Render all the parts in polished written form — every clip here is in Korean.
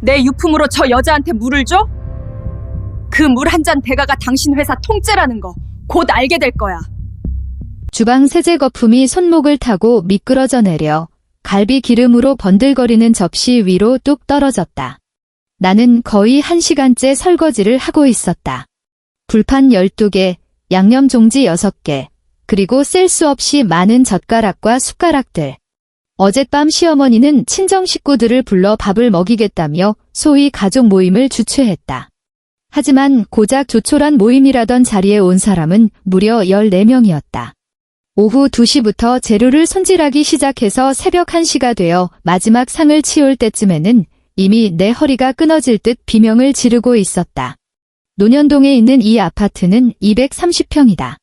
내 유품으로 저 여자한테 물을 줘? 그 물 한 잔 대가가 당신 회사 통째라는 거 곧 알게 될 거야. 주방 세제 거품이 손목을 타고 미끄러져 내려 갈비 기름으로 번들거리는 접시 위로 뚝 떨어졌다. 나는 거의 1시간째 설거지를 하고 있었다. 불판 12개, 양념 종지 6개, 그리고 셀 수 없이 많은 젓가락과 숟가락들. 어젯밤 시어머니는 친정 식구들을 불러 밥을 먹이겠다며 소위 가족 모임을 주최했다. 하지만 고작 조촐한 모임이라던 자리에 온 사람은 무려 14명이었다. 오후 2시부터 재료를 손질하기 시작해서 새벽 1시가 되어 마지막 상을 치울 때쯤에는 이미 내 허리가 끊어질 듯 비명을 지르고 있었다. 논현동에 있는 이 아파트는 230평이다.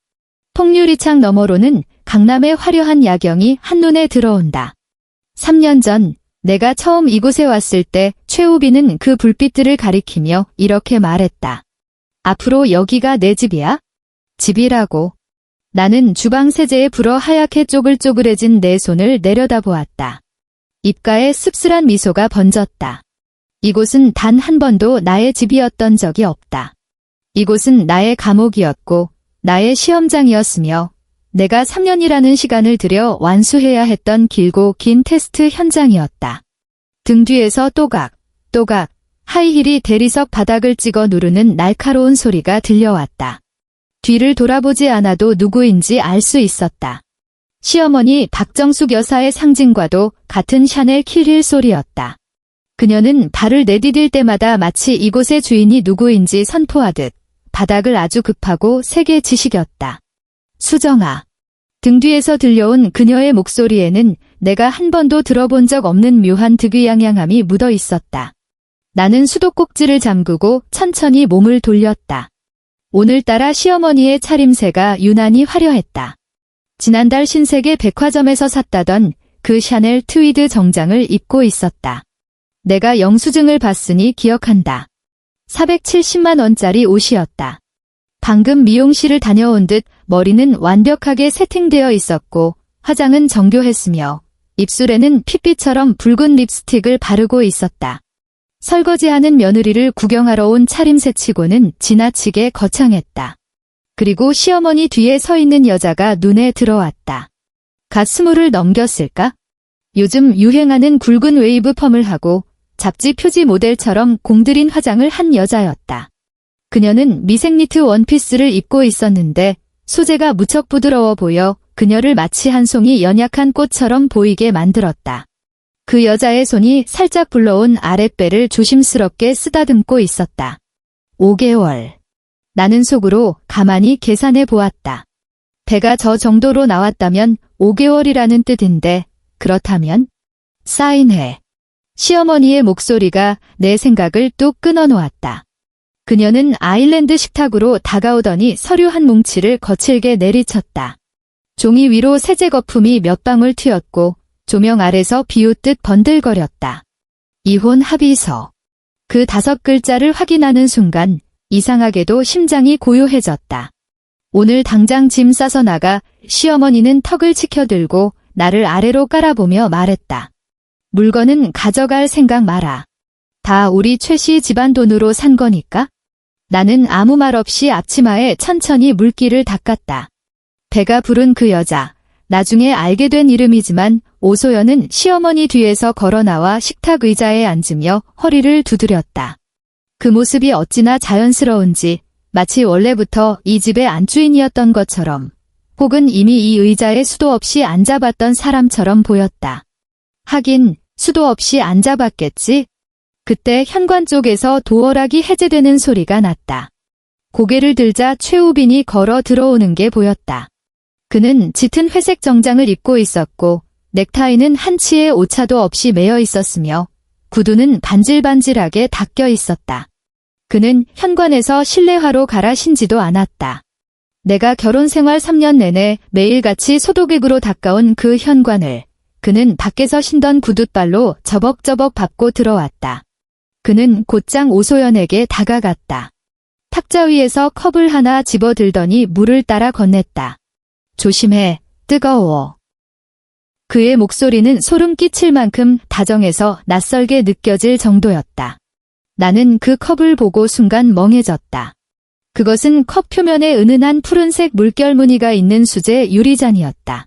통유리창 너머로는 강남의 화려한 야경이 한눈에 들어온다. 3년 전 내가 처음 이곳에 왔을 때 최우빈은 그 불빛들을 가리키며 이렇게 말했다. 앞으로 여기가 내 집이야? 집이라고. 나는 주방 세제에 불어 하얗게 쪼글쪼글해진 내 손을 내려다보았다. 입가에 씁쓸한 미소가 번졌다. 이곳은 단 한 번도 나의 집이었던 적이 없다. 이곳은 나의 감옥이었고 나의 시험장이었으며 내가 3년이라는 시간을 들여 완수해야 했던 길고 긴 테스트 현장이었다. 등 뒤에서 또각, 또각, 하이힐이 대리석 바닥을 찍어 누르는 날카로운 소리가 들려왔다. 뒤를 돌아보지 않아도 누구인지 알 수 있었다. 시어머니 박정숙 여사의 상징과도 같은 샤넬 킬힐 소리였다. 그녀는 발을 내디딜 때마다 마치 이곳의 주인이 누구인지 선포하듯 바닥을 아주 급하고 세게 지식였다. 수정아. 등 뒤에서 들려온 그녀의 목소리에는 내가 한 번도 들어본 적 없는 묘한 득의양양함이 묻어 있었다. 나는 수도꼭지를 잠그고 천천히 몸을 돌렸다. 오늘따라 시어머니의 차림새가 유난히 화려했다. 지난달 신세계 백화점에서 샀다던 그 샤넬 트위드 정장을 입고 있었다. 내가 영수증을 봤으니 기억한다. 470만 원짜리 옷이었다. 방금 미용실을 다녀온 듯 머리는 완벽하게 세팅되어 있었고 화장은 정교했으며 입술에는 핏빛처럼 붉은 립스틱을 바르고 있었다. 설거지하는 며느리를 구경하러 온 차림새치고는 지나치게 거창했다. 그리고 시어머니 뒤에 서 있는 여자가 눈에 들어왔다. 갓 20을 넘겼을까? 요즘 유행하는 굵은 웨이브 펌을 하고 잡지 표지 모델처럼 공들인 화장을 한 여자였다. 그녀는 미색 니트 원피스를 입고 있었는데 소재가 무척 부드러워 보여 그녀를 마치 한 송이 연약한 꽃처럼 보이게 만들었다. 그 여자의 손이 살짝 불러온 아랫배를 조심스럽게 쓰다듬고 있었다. 5개월. 나는 속으로 가만히 계산해 보았다. 배가 저 정도로 나왔다면 5개월이라는 뜻인데 그렇다면? 사인해. 시어머니의 목소리가 내 생각을 뚝 끊어놓았다. 그녀는 아일랜드 식탁으로 다가오더니 서류 한 뭉치를 거칠게 내리쳤다. 종이 위로 세제 거품이 몇 방울 튀었고 조명 아래서 비웃듯 번들거렸다. 이혼 합의서. 그 5글자를 확인하는 순간 이상하게도 심장이 고요해졌다. 오늘 당장 짐 싸서 나가. 시어머니는 턱을 치켜들고 나를 아래로 깔아보며 말했다. 물건은 가져갈 생각 마라. 다 우리 최씨 집안 돈으로 산 거니까? 나는 아무 말 없이 앞치마에 천천히 물기를 닦았다. 배가 부른 그 여자, 나중에 알게 된 이름이지만 오소연은 시어머니 뒤에서 걸어나와 식탁 의자에 앉으며 허리를 두드렸다. 그 모습이 어찌나 자연스러운지 마치 원래부터 이 집의 안주인이었던 것처럼 혹은 이미 이 의자에 수도 없이 앉아봤던 사람처럼 보였다. 하긴 수도 없이 앉아봤겠지? 그때 현관 쪽에서 도어락이 해제되는 소리가 났다. 고개를 들자 최우빈이 걸어 들어오는 게 보였다. 그는 짙은 회색 정장을 입고 있었고 넥타이는 한치의 오차도 없이 매여 있었으며 구두는 반질반질하게 닦여 있었다. 그는 현관에서 실내화로 갈아 신지도 않았다. 내가 결혼 생활 3년 내내 매일같이 소독액으로 닦아온 그 현관을 그는 밖에서 신던 구둣발로 저벅저벅 밟고 들어왔다. 그는 곧장 오소연에게 다가갔다. 탁자 위에서 컵을 하나 집어들더니 물을 따라 건넸다. 조심해, 뜨거워. 그의 목소리는 소름 끼칠 만큼 다정해서 낯설게 느껴질 정도였다. 나는 그 컵을 보고 순간 멍해졌다. 그것은 컵 표면에 은은한 푸른색 물결 무늬가 있는 수제 유리잔이었다.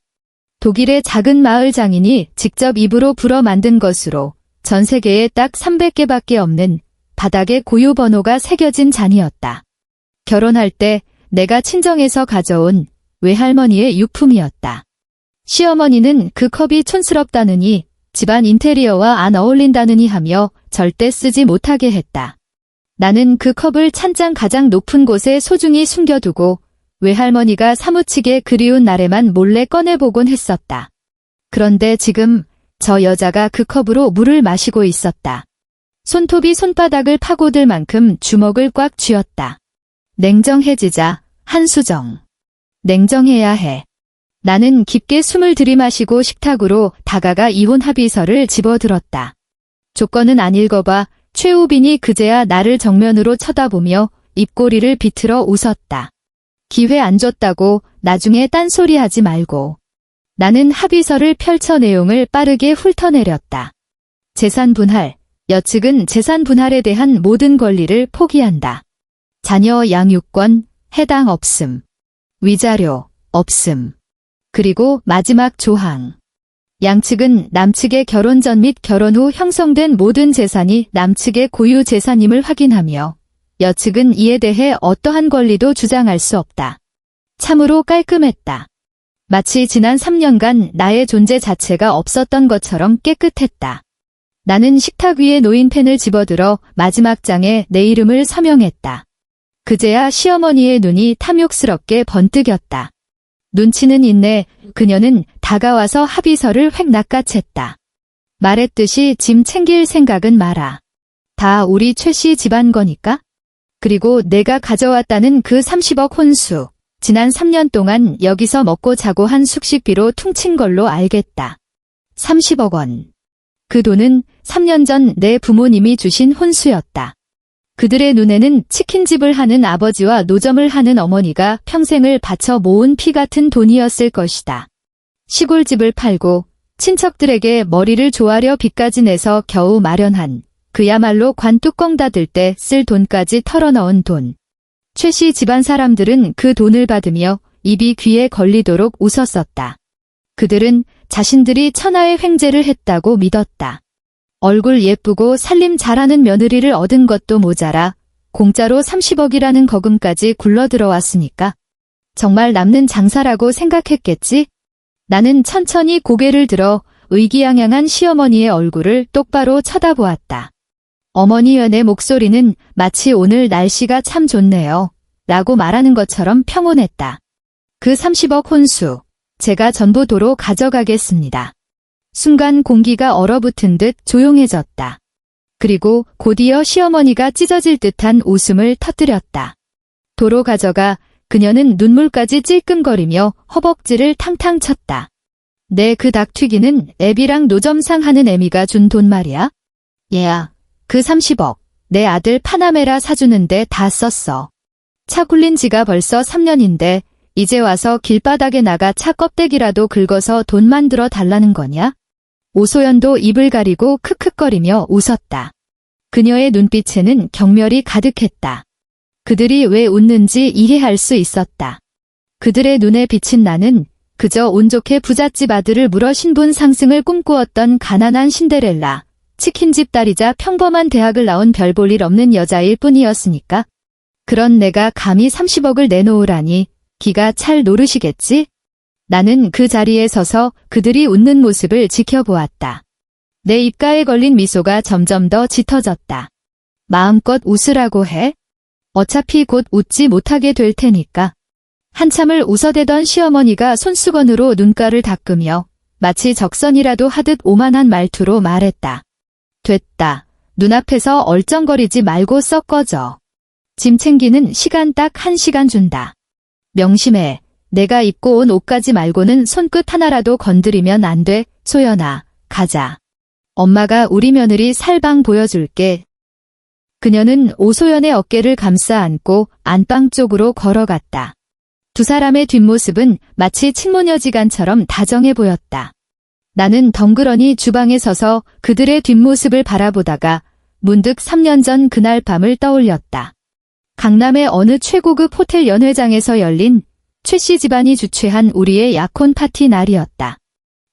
독일의 작은 마을 장인이 직접 입으로 불어 만든 것으로 전 세계에 딱 300개밖에 없는 바닥에 고유 번호가 새겨진 잔이었다. 결혼할 때 내가 친정에서 가져온 외할머니의 유품이었다. 시어머니는 그 컵이 촌스럽다느니 집안 인테리어와 안 어울린다느니 하며 절대 쓰지 못하게 했다. 나는 그 컵을 찬장 가장 높은 곳에 소중히 숨겨두고 외할머니가 사무치게 그리운 날에만 몰래 꺼내보곤 했었다. 그런데 지금 저 여자가 그 컵으로 물을 마시고 있었다. 손톱이 손바닥을 파고들 만큼 주먹을 꽉 쥐었다. 냉정해지자, 한수정. 냉정해야 해. 나는 깊게 숨을 들이마시고 식탁으로 다가가 이혼 합의서를 집어들었다. 조건은 안 읽어봐. 최우빈이 그제야 나를 정면으로 쳐다보며 입꼬리를 비틀어 웃었다. 기회 안 줬다고 나중에 딴소리 하지 말고. 나는 합의서를 펼쳐 내용을 빠르게 훑어내렸다. 재산 분할. 여측은 재산 분할에 대한 모든 권리를 포기한다. 자녀 양육권 해당 없음. 위자료 없음. 그리고 마지막 조항. 양측은 남측의 결혼 전 및 결혼 후 형성된 모든 재산이 남측의 고유 재산임을 확인하며 여측은 이에 대해 어떠한 권리도 주장할 수 없다. 참으로 깔끔했다. 마치 지난 3년간 나의 존재 자체가 없었던 것처럼 깨끗했다. 나는 식탁 위에 놓인 펜을 집어들어 마지막 장에 내 이름을 서명했다. 그제야 시어머니의 눈이 탐욕스럽게 번뜩였다. 눈치는 있네. 그녀는 다가와서 합의서를 획 낚아챘다. 말했듯이 짐 챙길 생각은 마라. 다 우리 최 씨 집안 거니까? 그리고 내가 가져왔다는 그 30억 혼수. 지난 3년 동안 여기서 먹고 자고 한 숙식비로 퉁친 걸로 알겠다. 30억 원. 그 돈은 3년 전 내 부모님이 주신 혼수였다. 그들의 눈에는 치킨집을 하는 아버지와 노점을 하는 어머니가 평생을 바쳐 모은 피 같은 돈이었을 것이다. 시골집을 팔고 친척들에게 머리를 조아려 빚까지 내서 겨우 마련한 그야말로 관뚜껑 닫을 때 쓸 돈까지 털어넣은 돈. 최 씨 집안 사람들은 그 돈을 받으며 입이 귀에 걸리도록 웃었었다. 그들은 자신들이 천하의 횡재를 했다고 믿었다. 얼굴 예쁘고 살림 잘하는 며느리를 얻은 것도 모자라 공짜로 30억이라는 거금까지 굴러들어왔으니까 정말 남는 장사라고 생각했겠지? 나는 천천히 고개를 들어 의기양양한 시어머니의 얼굴을 똑바로 쳐다보았다. 어머니의 내 목소리는 마치 오늘 날씨가 참 좋네요. 라고 말하는 것처럼 평온했다. 그 30억 혼수, 제가 전부 도로 가져가겠습니다. 순간 공기가 얼어붙은 듯 조용해졌다. 그리고 곧이어 시어머니가 찢어질 듯한 웃음을 터뜨렸다. 도로 가져가. 그녀는 눈물까지 찔끔거리며 허벅지를 탕탕 쳤다. 내 그 닭튀기는 애비랑 노점상 하는 애미가 준 돈 말이야? 얘야, 그 30억 내 아들 파나메라 사주는데 다 썼어. 차 굴린 지가 벌써 3년인데 이제 와서 길바닥에 나가 차 껍데기라도 긁어서 돈 만들어 달라는 거냐? 오소연도 입을 가리고 크크거리며 웃었다. 그녀의 눈빛에는 경멸이 가득했다. 그들이 왜 웃는지 이해할 수 있었다. 그들의 눈에 비친 나는 그저 운 좋게 부잣집 아들을 물어 신분 상승을 꿈꾸었던 가난한 신데렐라, 치킨집 딸이자 평범한 대학을 나온 별 볼 일 없는 여자일 뿐이었으니까. 그런 내가 감히 30억을 내놓으라니 기가 찰 노릇이겠지? 나는 그 자리에 서서 그들이 웃는 모습을 지켜보았다. 내 입가에 걸린 미소가 점점 더 짙어졌다. 마음껏 웃으라고 해? 어차피 곧 웃지 못하게 될 테니까. 한참을 웃어대던 시어머니가 손수건으로 눈가를 닦으며 마치 적선이라도 하듯 오만한 말투로 말했다. 됐다. 눈앞에서 얼쩡거리지 말고 썩 꺼져. 짐 챙기는 시간 딱 1시간 준다. 명심해. 내가 입고 온 옷까지 말고는 손끝 하나라도 건드리면 안 돼. 소연아, 가자. 엄마가 우리 며느리 살방 보여줄게. 그녀는 오소연의 어깨를 감싸 안고 안방 쪽으로 걸어갔다. 두 사람의 뒷모습은 마치 친모녀지간처럼 다정해 보였다. 나는 덩그러니 주방에 서서 그들의 뒷모습을 바라보다가 문득 3년 전 그날 밤을 떠올렸다. 강남의 어느 최고급 호텔 연회장에서 열린 최 씨 집안이 주최한 우리의 약혼 파티 날이었다.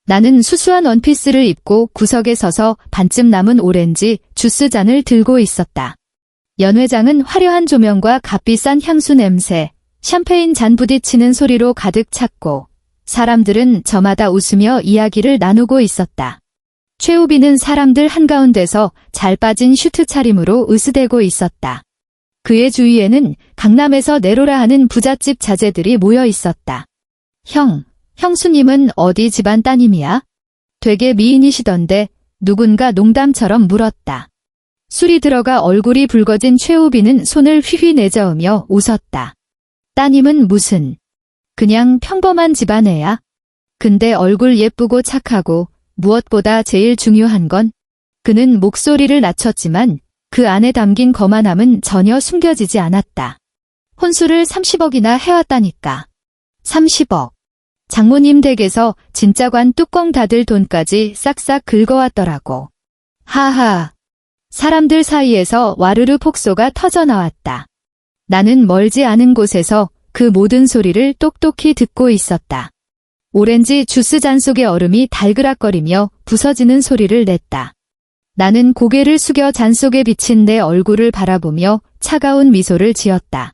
나는 수수한 원피스를 입고 구석에 서서 반쯤 남은 오렌지 주스 잔을 들고 있었다. 연회장은 화려한 조명과 값비싼 향수 냄새, 샴페인 잔 부딪히는 소리로 가득 찼고 사람들은 저마다 웃으며 이야기를 나누고 있었다. 최우빈은 사람들 한가운데서 잘 빠진 슈트 차림으로 으스대고 있었다. 그의 주위에는 강남에서 내로라 하는 부잣집 자제들이 모여 있었다. 형수님은 어디 집안 따님이야? 되게 미인이시던데 누군가 농담처럼 물었다. 술이 들어가 얼굴이 붉어진 최우빈은 손을 휘휘 내저으며 웃었다. 따님은 무슨? 그냥 평범한 집안 애야. 근데 얼굴 예쁘고 착하고 무엇보다 제일 중요한 건 그는 목소리를 낮췄지만 그 안에 담긴 거만함은 전혀 숨겨지지 않았다. 혼수를 30억이나 해왔다니까. 30억. 장모님 댁에서 진짜관 뚜껑 닫을 돈까지 싹싹 긁어왔더라고. 하하. 사람들 사이에서 와르르 폭소가 터져나왔다. 나는 멀지 않은 곳에서 그 모든 소리를 똑똑히 듣고 있었다. 오렌지 주스 잔 속의 얼음이 달그락거리며 부서지는 소리를 냈다. 나는 고개를 숙여 잔 속에 비친 내 얼굴을 바라보며 차가운 미소를 지었다.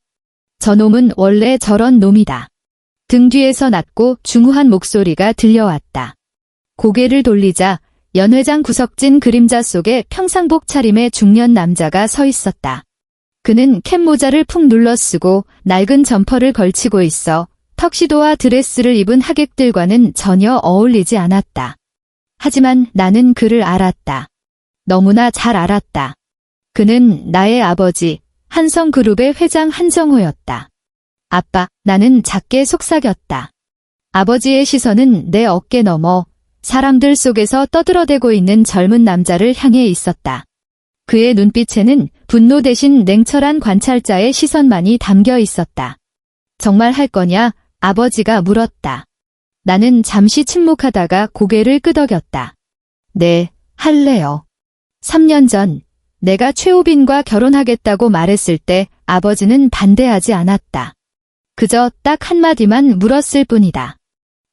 저놈은 원래 저런 놈이다. 등 뒤에서 낮고 중후한 목소리가 들려왔다. 고개를 돌리자 연회장 구석진 그림자 속에 평상복 차림의 중년 남자가 서 있었다. 그는 캡모자를 푹 눌러 쓰고 낡은 점퍼를 걸치고 있어 턱시도와 드레스를 입은 하객들과는 전혀 어울리지 않았다. 하지만 나는 그를 알았다. 너무나 잘 알았다. 그는 나의 아버지, 한성그룹의 회장 한정호였다. 아빠, 나는 작게 속삭였다. 아버지의 시선은 내 어깨 너머 사람들 속에서 떠들어대고 있는 젊은 남자를 향해 있었다. 그의 눈빛에는 분노 대신 냉철한 관찰자의 시선만이 담겨 있었다. 정말 할 거냐? 아버지가 물었다. 나는 잠시 침묵하다가 고개를 끄덕였다. 네, 할래요. 3년 전 내가 최우빈과 결혼하겠다고 말했을 때 아버지는 반대하지 않았다. 그저 딱 한마디만 물었을 뿐이다.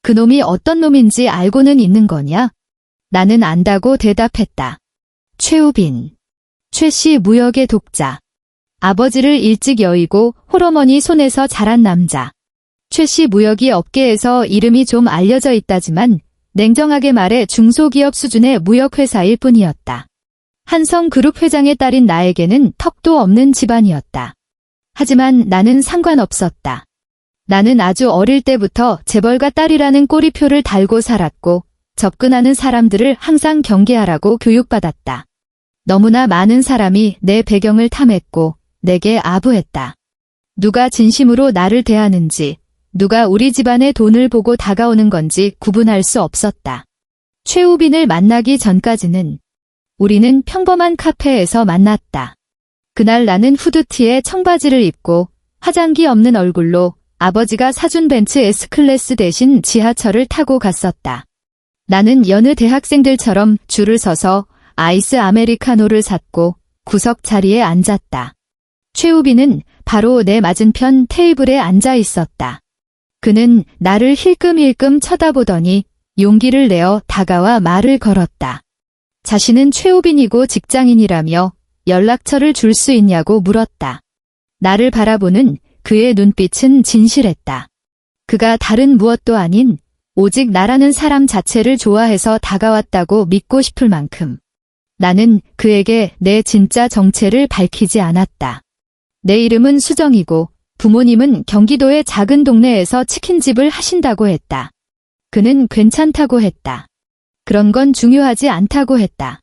그놈이 어떤 놈인지 알고는 있는 거냐? 나는 안다고 대답했다. 최우빈. 최씨 무역의 독자. 아버지를 일찍 여의고 홀어머니 손에서 자란 남자. 최씨 무역이 업계에서 이름이 좀 알려져 있다지만 냉정하게 말해 중소기업 수준의 무역회사일 뿐이었다. 한성그룹 회장의 딸인 나에게는 턱도 없는 집안이었다. 하지만 나는 상관없었다. 나는 아주 어릴 때부터 재벌가 딸이라는 꼬리표를 달고 살았고 접근하는 사람들을 항상 경계하라고 교육받았다. 너무나 많은 사람이 내 배경을 탐했고 내게 아부했다. 누가 진심으로 나를 대하는지, 누가 우리 집안의 돈을 보고 다가오는 건지 구분할 수 없었다. 최우빈을 만나기 전까지는 우리는 평범한 카페에서 만났다. 그날 나는 후드티에 청바지를 입고 화장기 없는 얼굴로 아버지가 사준 벤츠 S클래스 대신 지하철을 타고 갔었다. 나는 여느 대학생들처럼 줄을 서서 아이스 아메리카노를 샀고 구석 자리에 앉았다. 최우빈은 바로 내 맞은편 테이블에 앉아 있었다. 그는 나를 힐끔힐끔 쳐다보더니 용기를 내어 다가와 말을 걸었다. 자신은 최우빈이고 직장인이라며 연락처를 줄 수 있냐고 물었다. 나를 바라보는 그의 눈빛은 진실했다. 그가 다른 무엇도 아닌 오직 나라는 사람 자체를 좋아해서 다가왔다고 믿고 싶을 만큼 나는 그에게 내 진짜 정체를 밝히지 않았다. 내 이름은 수정이고 부모님은 경기도의 작은 동네에서 치킨집을 하신다고 했다. 그는 괜찮다고 했다. 그런 건 중요하지 않다고 했다.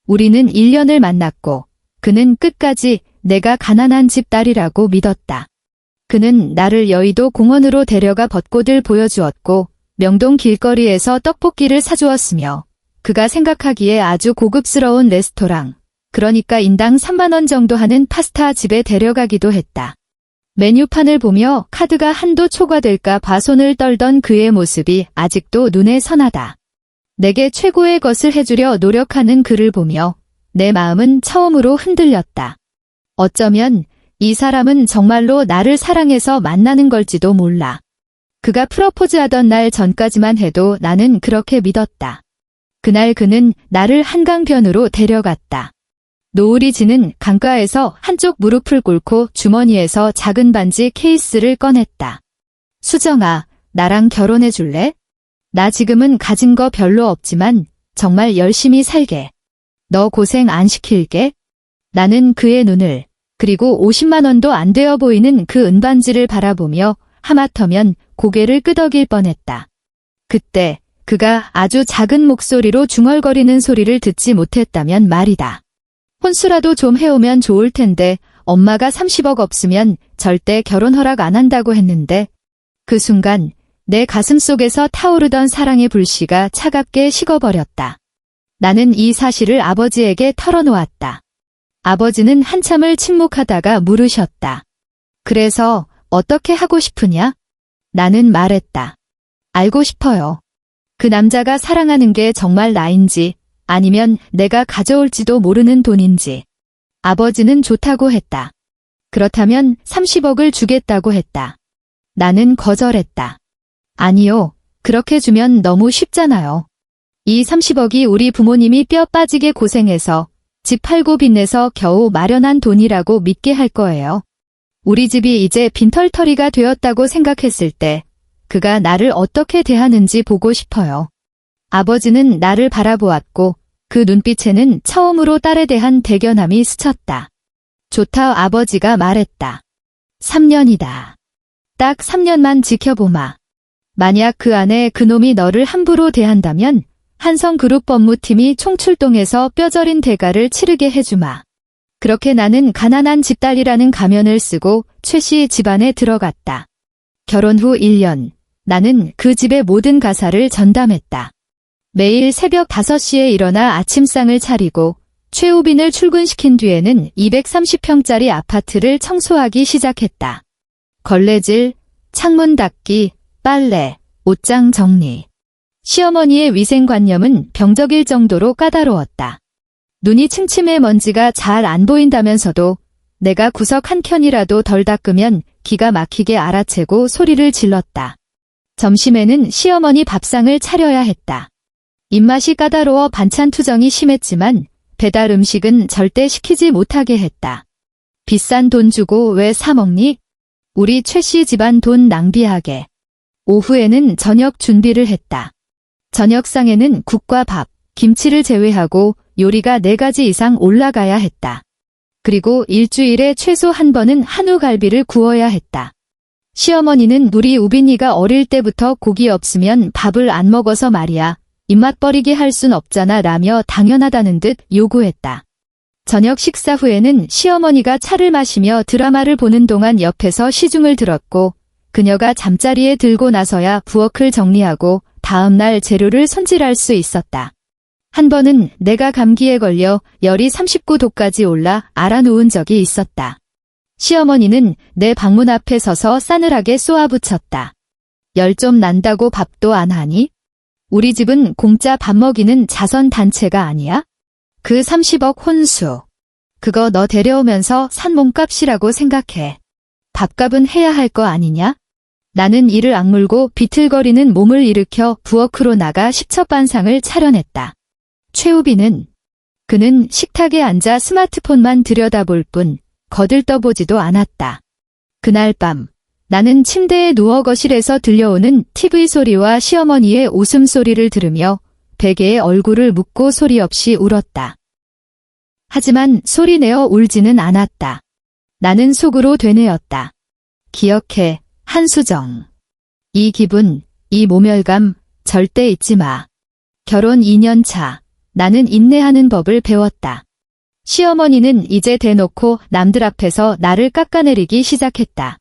우리는 1년을 만났고 그는 끝까지 내가 가난한 집 딸이라고 믿었다. 그는 나를 여의도 공원으로 데려가 벚꽃을 보여주었고 명동 길거리에서 떡볶이를 사주었으며 그가 생각하기에 아주 고급스러운 레스토랑, 그러니까 인당 3만 원 정도 하는 파스타 집에 데려가기도 했다. 메뉴판을 보며 카드가 한도 초과될까 봐 손을 떨던 그의 모습이 아직도 눈에 선하다. 내게 최고의 것을 해주려 노력하는 그를 보며 내 마음은 처음으로 흔들렸다. 어쩌면 이 사람은 정말로 나를 사랑해서 만나는 걸지도 몰라. 그가 프러포즈하던 날 전까지만 해도 나는 그렇게 믿었다. 그날 그는 나를 한강변으로 데려갔다. 노을이 지는 강가에서 한쪽 무릎을 꿇고 주머니에서 작은 반지 케이스를 꺼냈다. 수정아, 나랑 결혼해 줄래? 나 지금은 가진 거 별로 없지만 정말 열심히 살게. 너 고생 안 시킬게. 나는 그의 눈을, 그리고 50만 원도 안 되어 보이는 그 은반지를 바라보며 하마터면 고개를 끄덕일 뻔했다. 그때 그가 아주 작은 목소리로 중얼거리는 소리를 듣지 못했다면 말이다. 혼수라도 좀 해오면 좋을 텐데 엄마가 30억 없으면 절대 결혼 허락 안 한다고 했는데 그 순간 내 가슴 속에서 타오르던 사랑의 불씨가 차갑게 식어버렸다. 나는 이 사실을 아버지에게 털어놓았다. 아버지는 한참을 침묵하다가 물으셨다. 그래서 어떻게 하고 싶으냐? 나는 말했다. 알고 싶어요. 그 남자가 사랑하는 게 정말 나인지 아니면 내가 가져올지도 모르는 돈인지. 아버지는 좋다고 했다. 그렇다면 30억을 주겠다고 했다. 나는 거절했다. 아니요, 그렇게 주면 너무 쉽잖아요. 이 30억이 우리 부모님이 뼈 빠지게 고생해서 집 팔고 빚내서 겨우 마련한 돈이라고 믿게 할 거예요. 우리 집이 이제 빈털터리가 되었다고 생각했을 때 그가 나를 어떻게 대하는지 보고 싶어요. 아버지는 나를 바라보았고 그 눈빛에는 처음으로 딸에 대한 대견함이 스쳤다. 좋다, 아버지가 말했다. 3년이다. 딱 3년만 지켜보마. 만약 그 안에 그놈이 너를 함부로 대한다면 한성그룹 법무팀이 총출동해서 뼈저린 대가를 치르게 해주마. 그렇게 나는 가난한 집딸이라는 가면을 쓰고 최 씨 집안에 들어갔다. 결혼 후 1년, 나는 그 집의 모든 가사를 전담했다. 매일 새벽 5시에 일어나 아침상을 차리고 최우빈을 출근시킨 뒤에는 230평짜리 아파트를 청소하기 시작했다. 걸레질, 창문 닦기, 빨래, 옷장 정리. 시어머니의 위생관념은 병적일 정도로 까다로웠다. 눈이 침침해 먼지가 잘 안 보인다면서도 내가 구석 한 켠이라도 덜 닦으면 기가 막히게 알아채고 소리를 질렀다. 점심에는 시어머니 밥상을 차려야 했다. 입맛이 까다로워 반찬 투정이 심했지만 배달 음식은 절대 시키지 못하게 했다. 비싼 돈 주고 왜 사 먹니? 우리 최 씨 집안 돈 낭비하게. 오후에는 저녁 준비를 했다. 저녁상에는 국과 밥, 김치를 제외하고 요리가 4가지 이상 올라가야 했다. 그리고 일주일에 최소 한 번은 한우갈비를 구워야 했다. 시어머니는 우리 우빈이가 어릴 때부터 고기 없으면 밥을 안 먹어서 말이야. 입맛 버리게 할 순 없잖아 라며 당연하다는 듯 요구했다. 저녁 식사 후에는 시어머니가 차를 마시며 드라마를 보는 동안 옆에서 시중을 들었고 그녀가 잠자리에 들고 나서야 부엌을 정리하고 다음날 재료를 손질할 수 있었다. 한 번은 내가 감기에 걸려 열이 39도까지 올라 알아누운 적이 있었다. 시어머니는 내 방문 앞에 서서 싸늘하게 쏘아붙였다. 열 좀 난다고 밥도 안 하니? 우리 집은 공짜 밥 먹이는 자선단체가 아니야? 그 30억 혼수. 그거 너 데려오면서 산 몸값이라고 생각해. 밥값은 해야 할 거 아니냐? 나는 이를 악물고 비틀거리는 몸을 일으켜 부엌으로 나가 십첩반상을 차려냈다. 최우빈은 그는 식탁에 앉아 스마트폰만 들여다볼 뿐 거들떠보지도 않았다. 그날 밤 나는 침대에 누워 거실에서 들려오는 TV 소리와 시어머니의 웃음소리를 들으며 베개에 얼굴을 묻고 소리 없이 울었다. 하지만 소리내어 울지는 않았다. 나는 속으로 되뇌었다. 기억해, 한수정. 이 기분, 이 모멸감 절대 잊지 마. 결혼 2년 차, 나는 인내하는 법을 배웠다. 시어머니는 이제 대놓고 남들 앞에서 나를 깎아내리기 시작했다.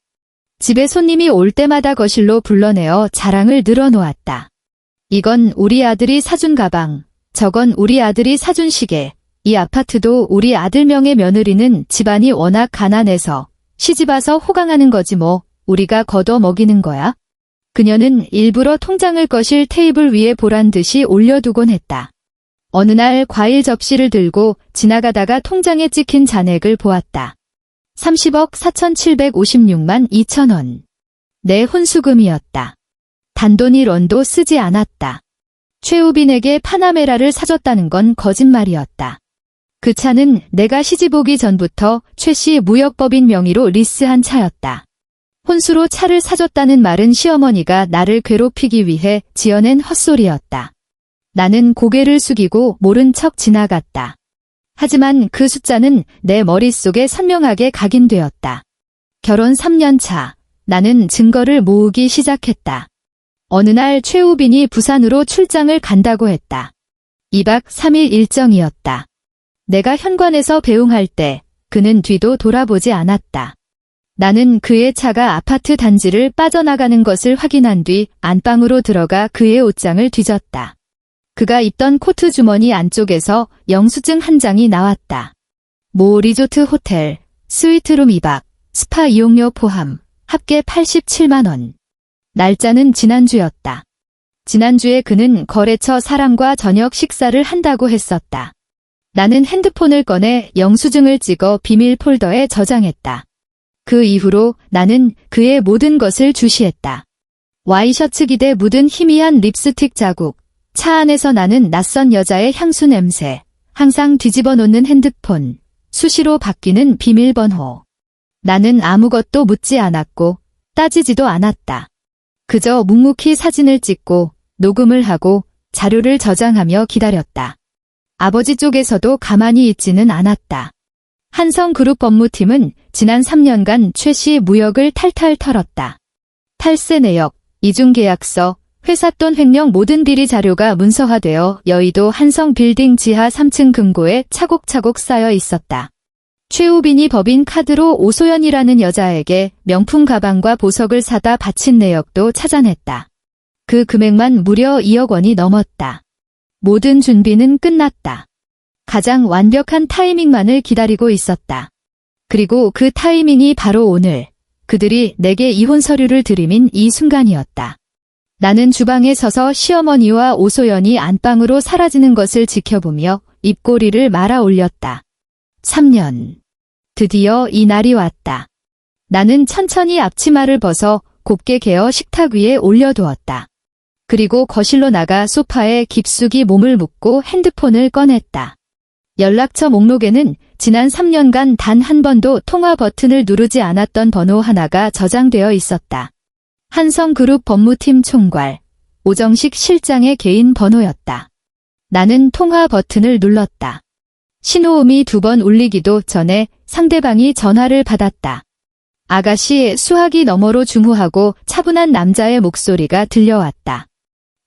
집에 손님이 올 때마다 거실로 불러내어 자랑을 늘어놓았다. 이건 우리 아들이 사준 가방, 저건 우리 아들이 사준 시계, 이 아파트도 우리 아들 명의 며느리는 집안이 워낙 가난해서 시집와서 호강하는 거지 뭐 우리가 걷어 먹이는 거야. 그녀는 일부러 통장을 거실 테이블 위에 보란 듯이 올려두곤 했다. 어느 날 과일 접시를 들고 지나가다가 통장에 찍힌 잔액을 보았다. 30억 4,756만 2천 원. 내 혼수금이었다. 단돈 1원도 쓰지 않았다. 최우빈에게 파나메라를 사줬다는 건 거짓말이었다. 그 차는 내가 시집 오기 전부터 최 씨 무역법인 명의로 리스한 차였다. 혼수로 차를 사줬다는 말은 시어머니가 나를 괴롭히기 위해 지어낸 헛소리였다. 나는 고개를 숙이고 모른 척 지나갔다. 하지만 그 숫자는 내 머릿속에 선명하게 각인되었다. 결혼 3년 차, 나는 증거를 모으기 시작했다. 어느 날 최우빈이 부산으로 출장을 간다고 했다. 2박 3일 일정이었다. 내가 현관에서 배웅할 때 그는 뒤도 돌아보지 않았다. 나는 그의 차가 아파트 단지를 빠져나가는 것을 확인한 뒤 안방으로 들어가 그의 옷장을 뒤졌다. 그가 입던 코트 주머니 안쪽에서 영수증 한 장이 나왔다. 모 리조트 호텔, 스위트룸 2박, 스파 이용료 포함, 합계 87만 원. 날짜는 지난주였다. 지난주에 그는 거래처 사람과 저녁 식사를 한다고 했었다. 나는 핸드폰을 꺼내 영수증을 찍어 비밀 폴더에 저장했다. 그 이후로 나는 그의 모든 것을 주시했다. 와이셔츠 기대 묻은 희미한 립스틱 자국, 차 안에서 나는 낯선 여자의 향수 냄새, 항상 뒤집어 놓는 핸드폰, 수시로 바뀌는 비밀번호. 나는 아무것도 묻지 않았고 따지지도 않았다. 그저 묵묵히 사진을 찍고 녹음을 하고 자료를 저장하며 기다렸다. 아버지 쪽에서도 가만히 있지는 않았다. 한성그룹 법무팀은 지난 3년간 최 씨 무역을 탈탈 털었다. 탈세 내역, 이중계약서, 회삿돈 횡령 모든 비리 자료가 문서화되어 여의도 한성빌딩 지하 3층 금고에 차곡차곡 쌓여 있었다. 최우빈이 법인 카드로 오소연이라는 여자에게 명품 가방과 보석을 사다 바친 내역도 찾아냈다. 그 금액만 무려 2억 원이 넘었다. 모든 준비는 끝났다. 가장 완벽한 타이밍만을 기다리고 있었다. 그리고 그 타이밍이 바로 오늘, 그들이 내게 이혼 서류를 들이민 이 순간이었다. 나는 주방에 서서 시어머니와 오소연이 안방으로 사라지는 것을 지켜보며 입꼬리를 말아 올렸다. 3년. 드디어 이 날이 왔다. 나는 천천히 앞치마를 벗어 곱게 개어 식탁 위에 올려두었다. 그리고 거실로 나가 소파에 깊숙이 몸을 묻고 핸드폰을 꺼냈다. 연락처 목록에는 지난 3년간 단 한 번도 통화 버튼을 누르지 않았던 번호 하나가 저장되어 있었다. 한성그룹 법무팀 총괄, 오정식 실장의 개인 번호였다. 나는 통화 버튼을 눌렀다. 신호음이 2번 울리기도 전에 상대방이 전화를 받았다. 아가씨, 수화기 너머로 중후하고 차분한 남자의 목소리가 들려왔다.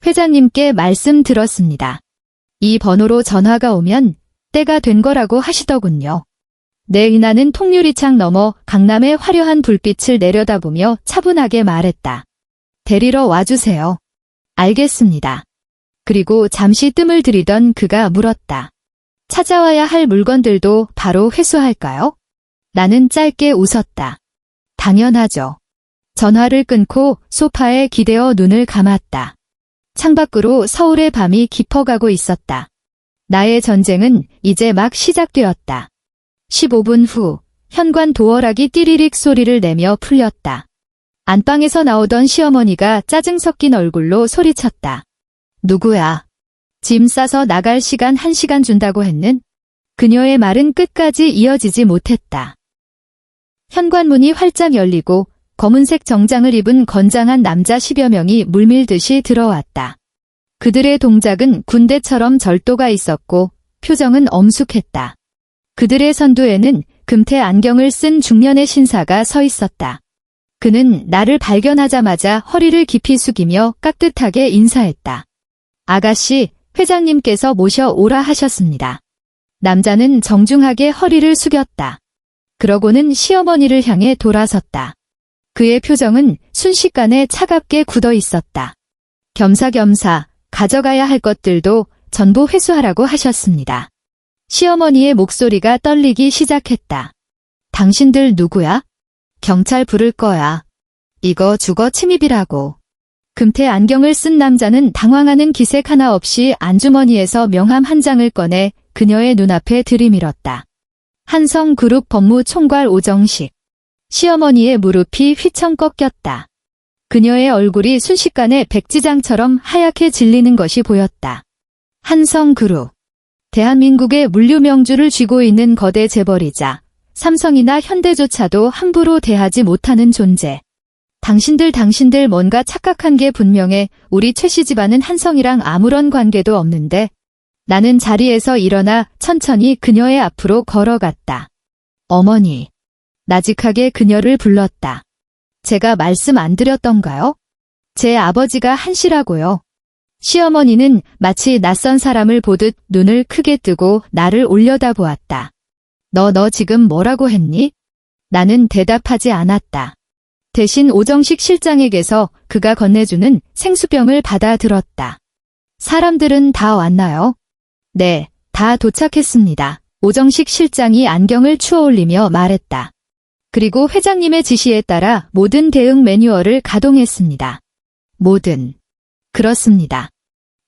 회장님께 말씀 들었습니다. 이 번호로 전화가 오면 때가 된 거라고 하시더군요. 내 은하는 통유리창 너머 강남의 화려한 불빛을 내려다보며 차분하게 말했다. 데리러 와주세요. 알겠습니다. 그리고 잠시 뜸을 들이던 그가 물었다. 찾아와야 할 물건들도 바로 회수할까요? 나는 짧게 웃었다. 당연하죠. 전화를 끊고 소파에 기대어 눈을 감았다. 창밖으로 서울의 밤이 깊어가고 있었다. 나의 전쟁은 이제 막 시작되었다. 15분 후 현관 도어락이 띠리릭 소리를 내며 풀렸다. 안방에서 나오던 시어머니가 짜증 섞인 얼굴로 소리쳤다. 누구야? 짐 싸서 나갈 시간 1시간 준다고 했는? 그녀의 말은 끝까지 이어지지 못했다. 현관문이 활짝 열리고 검은색 정장을 입은 건장한 남자 10여 명이 물밀듯이 들어왔다. 그들의 동작은 군대처럼 절도가 있었고 표정은 엄숙했다. 그들의 선두에는 금태 안경을 쓴 중년의 신사가 서 있었다. 그는 나를 발견하자마자 허리를 깊이 숙이며 깍듯하게 인사했다. 아가씨, 회장님께서 모셔오라 하셨습니다. 남자는 정중하게 허리를 숙였다. 그러고는 시어머니를 향해 돌아섰다. 그의 표정은 순식간에 차갑게 굳어 있었다. 겸사겸사 가져가야 할 것들도 전부 회수하라고 하셨습니다. 시어머니의 목소리가 떨리기 시작했다. 당신들 누구야? 경찰 부를 거야. 이거 주거 침입이라고. 금태 안경을 쓴 남자는 당황하는 기색 하나 없이 안주머니에서 명함 한 장을 꺼내 그녀의 눈앞에 들이밀었다. 한성그룹 법무총괄 오정식. 시어머니의 무릎이 휘청 꺾였다. 그녀의 얼굴이 순식간에 백지장처럼 하얗게 질리는 것이 보였다. 한성그룹. 대한민국의 물류명주를 쥐고 있는 거대 재벌이자 삼성이나 현대조차도 함부로 대하지 못하는 존재. 당신들 뭔가 착각한 게 분명해. 우리 최씨 집안은 한성이랑 아무런 관계도 없는데. 나는 자리에서 일어나 천천히 그녀의 앞으로 걸어갔다. 어머니. 나직하게 그녀를 불렀다. 제가 말씀 안 드렸던가요? 제 아버지가 한씨라고요. 시어머니는 마치 낯선 사람을 보듯 눈을 크게 뜨고 나를 올려다보았다. 너 지금 뭐라고 했니? 나는 대답하지 않았다. 대신 오정식 실장에게서 그가 건네주는 생수병을 받아 들었다. 사람들은 다 왔나요? 네, 다 도착했습니다. 오정식 실장이 안경을 추어올리며 말했다. 그리고 회장님의 지시에 따라 모든 대응 매뉴얼을 가동했습니다. 모든. 그렇습니다.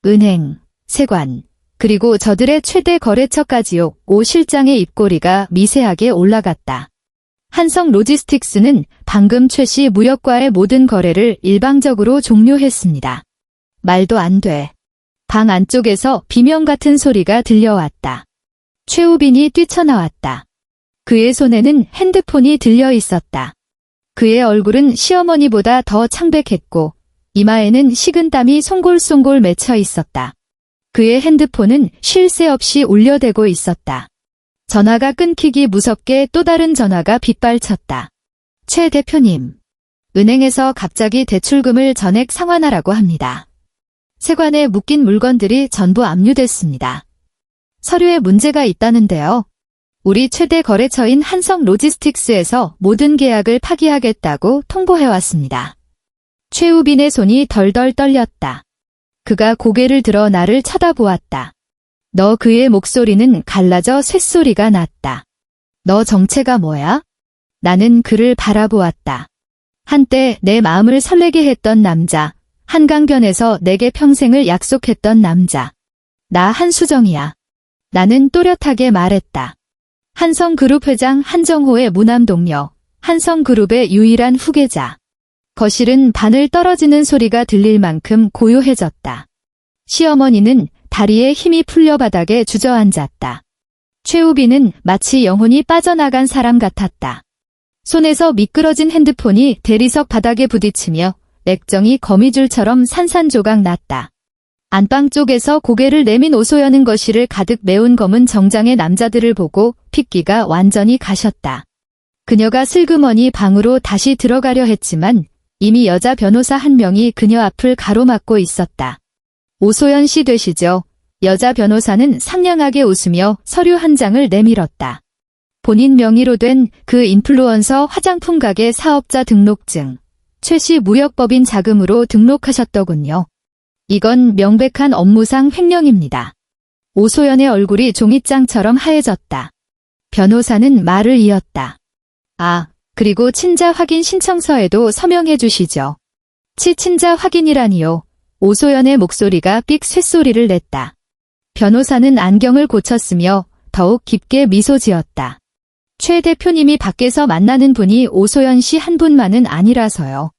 은행, 세관, 그리고 저들의 최대 거래처까지요. 오 실장의 입꼬리가 미세하게 올라갔다. 한성 로지스틱스는 방금 최씨 무역과의 모든 거래를 일방적으로 종료했습니다. 말도 안 돼. 방 안쪽에서 비명 같은 소리가 들려왔다. 최우빈이 뛰쳐나왔다. 그의 손에는 핸드폰이 들려 있었다. 그의 얼굴은 시어머니보다 더 창백했고 이마에는 식은땀이 송골송골 맺혀 있었다. 그의 핸드폰은 쉴 새 없이 울려대고 있었다. 전화가 끊기기 무섭게 또 다른 전화가 빗발쳤다. 최 대표님. 은행에서 갑자기 대출금을 전액 상환하라고 합니다. 세관에 묶인 물건들이 전부 압류됐습니다. 서류에 문제가 있다는데요. 우리 최대 거래처인 한성 로지스틱스에서 모든 계약을 파기하겠다고 통보해왔습니다. 최우빈의 손이 덜덜 떨렸다. 그가 고개를 들어 나를 쳐다보았다. 그의 목소리는 갈라져 쇳소리가 났다. 너 정체가 뭐야? 나는 그를 바라보았다. 한때 내 마음을 설레게 했던 남자, 한강변에서 내게 평생을 약속했던 남자. 나 한수정이야. 나는 또렷하게 말했다. 한성그룹 회장 한정호의 무남동료, 한성그룹의 유일한 후계자. 거실은 바늘 떨어지는 소리가 들릴 만큼 고요해졌다. 시어머니는 다리에 힘이 풀려 바닥에 주저앉았다. 최우빈은 마치 영혼이 빠져나간 사람 같았다. 손에서 미끄러진 핸드폰이 대리석 바닥에 부딪히며 액정이 거미줄처럼 산산조각 났다. 안방 쪽에서 고개를 내민 오소연은 거실을 가득 메운 검은 정장의 남자들을 보고 핏기가 완전히 가셨다. 그녀가 슬그머니 방으로 다시 들어가려 했지만 이미 여자 변호사 한 명이 그녀 앞을 가로막고 있었다. 오소연 씨 되시죠? 여자 변호사는 상냥하게 웃으며 서류 한 장을 내밀었다. 본인 명의로 된 그 인플루언서 화장품 가게 사업자 등록증. 최씨 무역법인 자금으로 등록하셨더군요. 이건 명백한 업무상 횡령입니다. 오소연의 얼굴이 종잇장처럼 하얘졌다. 변호사는 말을 이었다. 아, 그리고 친자 확인 신청서에도 서명해 주시죠. 친자 확인이라니요. 오소연의 목소리가 삑 쇳소리를 냈다. 변호사는 안경을 고쳤으며 더욱 깊게 미소 지었다. 최 대표님이 밖에서 만나는 분이 오소연 씨 한 분만은 아니라서요.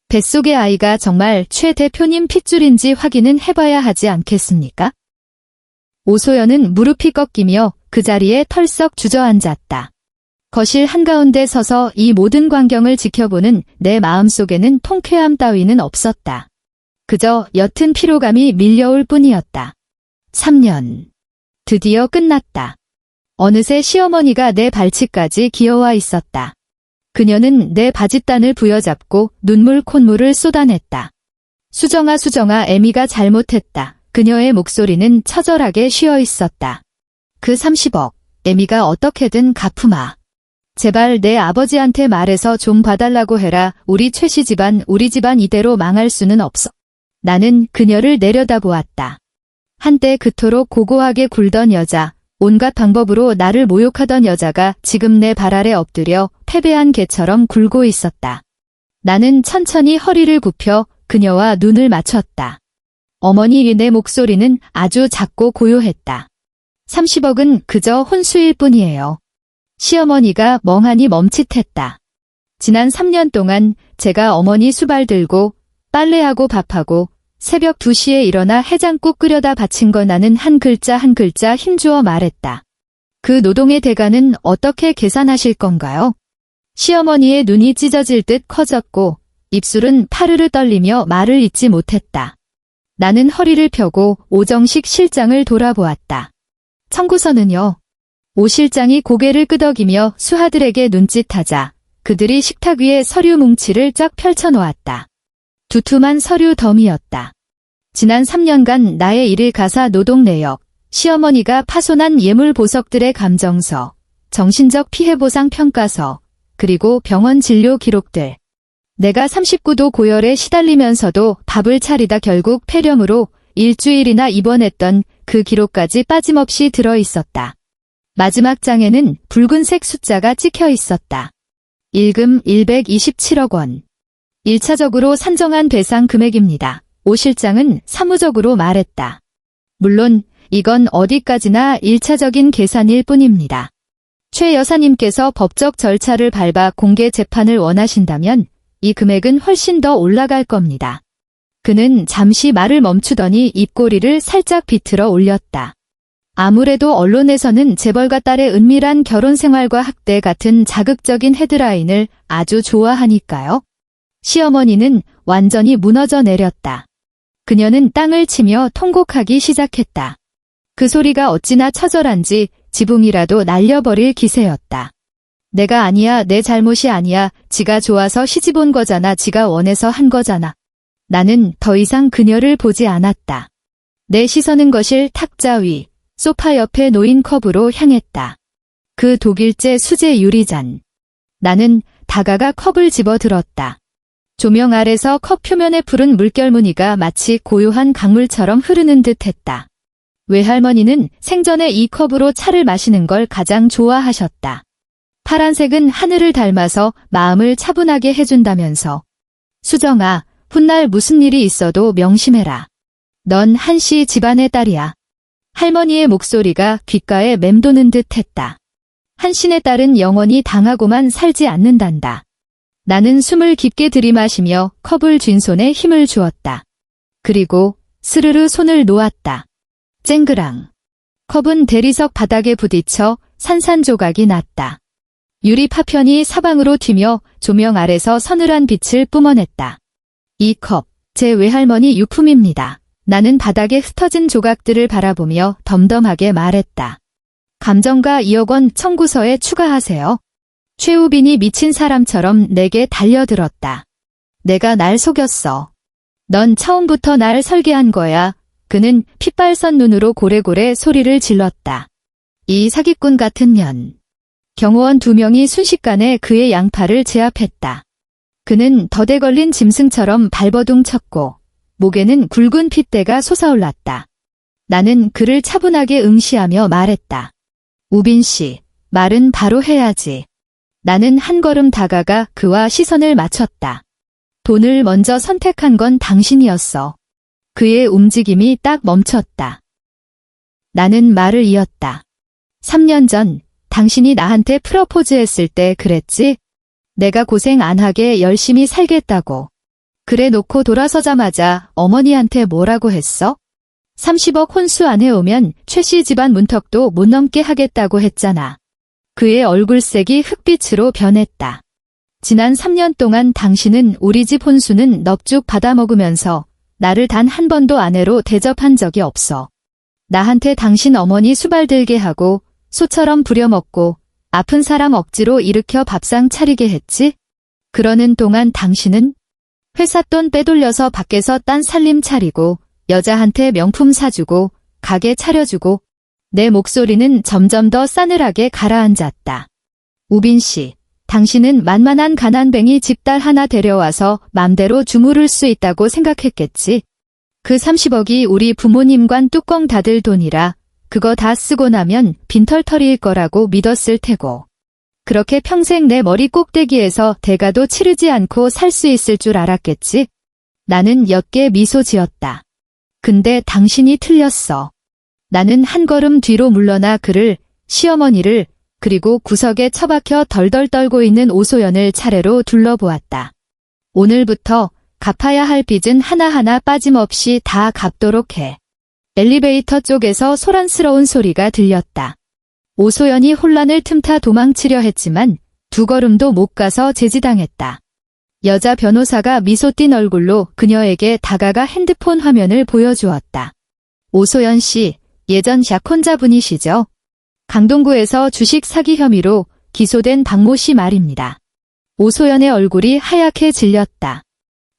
뱃속의 아이가 정말 최 대표님 핏줄인지 확인은 해봐야 하지 않겠습니까? 오소연은 무릎이 꺾이며 그 자리에 털썩 주저앉았다. 거실 한가운데 서서 이 모든 광경을 지켜보는 내 마음속에는 통쾌함 따위는 없었다. 그저 옅은 피로감이 밀려올 뿐이었다. 3년. 드디어 끝났다. 어느새 시어머니가 내 발치까지 기어와 있었다. 그녀는 내 바짓단을 부여잡고 눈물 콧물을 쏟아냈다. 수정아 애미가 잘못했다. 그녀의 목소리는 처절하게 쉬어 있었다. 그 30억, 애미가 어떻게든 갚으마. 제발 내 아버지한테 말해서 좀 봐달라고 해라. 우리 최씨 집안, 우리 집안 이대로 망할 수는 없어. 나는 그녀를 내려다보았다. 한때 그토록 고고하게 굴던 여자, 온갖 방법으로 나를 모욕하던 여자가 지금 내 발 아래 엎드려 패배한 개처럼 굴고 있었다. 나는 천천히 허리를 굽혀 그녀와 눈을 맞췄다. 어머니, 내 목소리는 아주 작고 고요했다. 30억은 그저 혼수일 뿐이에요. 시어머니가 멍하니 멈칫했다. 지난 3년 동안 제가 어머니 수발 들고 빨래하고 밥하고 새벽 2시에 일어나 해장국 끓여다 바친 거 나는 한 글자 한 글자 힘주어 말했다. 그 노동의 대가는 어떻게 계산하실 건가요? 시어머니의 눈이 찢어질 듯 커졌고 입술은 파르르 떨리며 말을 잇지 못했다. 나는 허리를 펴고 오정식 실장을 돌아보았다. 청구서는요? 오 실장이 고개를 끄덕이며 수하들에게 눈짓하자 그들이 식탁 위에 서류 뭉치를 쫙 펼쳐놓았다. 두툼한 서류 덤이었다. 지난 3년간 나의 일일 가사 노동 내역, 시어머니가 파손한 예물 보석들의 감정서, 정신적 피해보상 평가서, 그리고 병원 진료 기록들. 내가 39도 고열에 시달리면서도 밥을 차리다 결국 폐렴으로 일주일이나 입원했던 그 기록까지 빠짐없이 들어있었다. 마지막 장에는 붉은색 숫자가 찍혀 있었다. 일금 127억 원. 1차적으로 산정한 배상 금액입니다. 오 실장은 사무적으로 말했다. 물론 이건 어디까지나 1차적인 계산일 뿐입니다. 최 여사님께서 법적 절차를 밟아 공개 재판을 원하신다면 이 금액은 훨씬 더 올라갈 겁니다. 그는 잠시 말을 멈추더니 입꼬리를 살짝 비틀어 올렸다. 아무래도 언론에서는 재벌가 딸의 은밀한 결혼 생활과 학대 같은 자극적인 헤드라인을 아주 좋아하니까요. 시어머니는 완전히 무너져 내렸다. 그녀는 땅을 치며 통곡하기 시작했다. 그 소리가 어찌나 처절한지 지붕이라도 날려버릴 기세였다. 내가 아니야, 내 잘못이 아니야, 지가 좋아서 시집 온 거잖아, 지가 원해서 한 거잖아. 나는 더 이상 그녀를 보지 않았다. 내 시선은 거실 탁자 위, 소파 옆에 놓인 컵으로 향했다. 그 독일제 수제 유리잔. 나는 다가가 컵을 집어들었다. 조명 아래서 컵 표면에 푸른 물결무늬가 마치 고요한 강물처럼 흐르는 듯했다. 외할머니는 생전에 이 컵으로 차를 마시는 걸 가장 좋아하셨다. 파란색은 하늘을 닮아서 마음을 차분하게 해준다면서. 수정아, 훗날 무슨 일이 있어도 명심해라. 넌 한씨 집안의 딸이야. 할머니의 목소리가 귓가에 맴도는 듯했다. 한신의 딸은 영원히 당하고만 살지 않는단다. 나는 숨을 깊게 들이마시며 컵을 쥔 손에 힘을 주었다. 그리고 스르르 손을 놓았다. 쨍그랑. 컵은 대리석 바닥에 부딪혀 산산조각이 났다. 유리 파편이 사방으로 튀며 조명 아래서 서늘한 빛을 뿜어냈다. 이 컵, 제 외할머니 유품입니다. 나는 바닥에 흩어진 조각들을 바라보며 덤덤하게 말했다. 감정가 2억 원 청구서에 추가하세요. 최우빈이 미친 사람처럼 내게 달려들었다. 내가 날 속였어. 넌 처음부터 날 설계한 거야. 그는 핏발선 눈으로 고래고래 소리를 질렀다. 이 사기꾼 같은 년. 경호원 2명이 순식간에 그의 양팔을 제압했다. 그는 덫에 걸린 짐승처럼 발버둥 쳤고 목에는 굵은 핏대가 솟아올랐다. 나는 그를 차분하게 응시하며 말했다. 우빈 씨, 말은 바로 해야지. 나는 한 걸음 다가가 그와 시선을 맞췄다. 돈을 먼저 선택한 건 당신이었어. 그의 움직임이 딱 멈췄다. 나는 말을 이었다. 3년 전 당신이 나한테 프러포즈했을 때 그랬지? 내가 고생 안 하게 열심히 살겠다고. 그래 놓고 돌아서자마자 어머니한테 뭐라고 했어? 30억 혼수 안 해오면 최씨 집안 문턱도 못 넘게 하겠다고 했잖아. 그의 얼굴색이 흑빛으로 변했다. 지난 3년 동안 당신은 우리 집 혼수는 넙죽 받아먹으면서 나를 단 한 번도 아내로 대접한 적이 없어. 나한테 당신 어머니 수발 들게 하고 소처럼 부려먹고 아픈 사람 억지로 일으켜 밥상 차리게 했지? 그러는 동안 당신은 회사 돈 빼돌려서 밖에서 딴 살림 차리고 여자한테 명품 사주고 가게 차려주고 내 목소리는 점점 더 싸늘하게 가라앉았다. 우빈 씨, 당신은 만만한 가난뱅이 집딸 하나 데려와서 맘대로 주무를 수 있다고 생각했겠지. 그 30억이 우리 부모님관 뚜껑 닫을 돈이라 그거 다 쓰고 나면 빈털터리일 거라고 믿었을 테고. 그렇게 평생 내 머리 꼭대기에서 대가도 치르지 않고 살 수 있을 줄 알았겠지. 나는 옅게 미소 지었다. 근데 당신이 틀렸어. 나는 한 걸음 뒤로 물러나 그를, 시어머니를, 그리고 구석에 처박혀 덜덜 떨고 있는 오소연을 차례로 둘러보았다. 오늘부터 갚아야 할 빚은 하나하나 빠짐없이 다 갚도록 해. 엘리베이터 쪽에서 소란스러운 소리가 들렸다. 오소연이 혼란을 틈타 도망치려 했지만 두 걸음도 못 가서 제지당했다. 여자 변호사가 미소 띤 얼굴로 그녀에게 다가가 핸드폰 화면을 보여주었다. 오소연 씨, 예전 약혼자분이시죠? 강동구에서 주식 사기 혐의로 기소된 박모 씨 말입니다. 오소연의 얼굴이 하얗게 질렸다.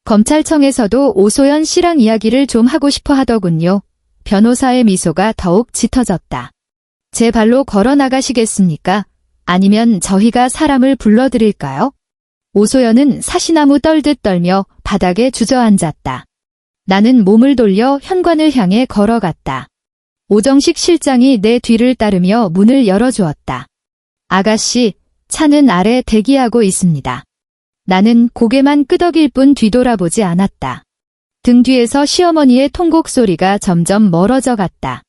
검찰청에서도 오소연 씨랑 이야기를 좀 하고 싶어 하더군요. 변호사의 미소가 더욱 짙어졌다. 제 발로 걸어 나가시겠습니까? 아니면 저희가 사람을 불러드릴까요? 오소연은 사시나무 떨듯 떨며 바닥에 주저앉았다. 나는 몸을 돌려 현관을 향해 걸어갔다. 오정식 실장이 내 뒤를 따르며 문을 열어주었다. 아가씨, 차는 아래 대기하고 있습니다. 나는 고개만 끄덕일 뿐 뒤돌아보지 않았다. 등 뒤에서 시어머니의 통곡 소리가 점점 멀어져 갔다.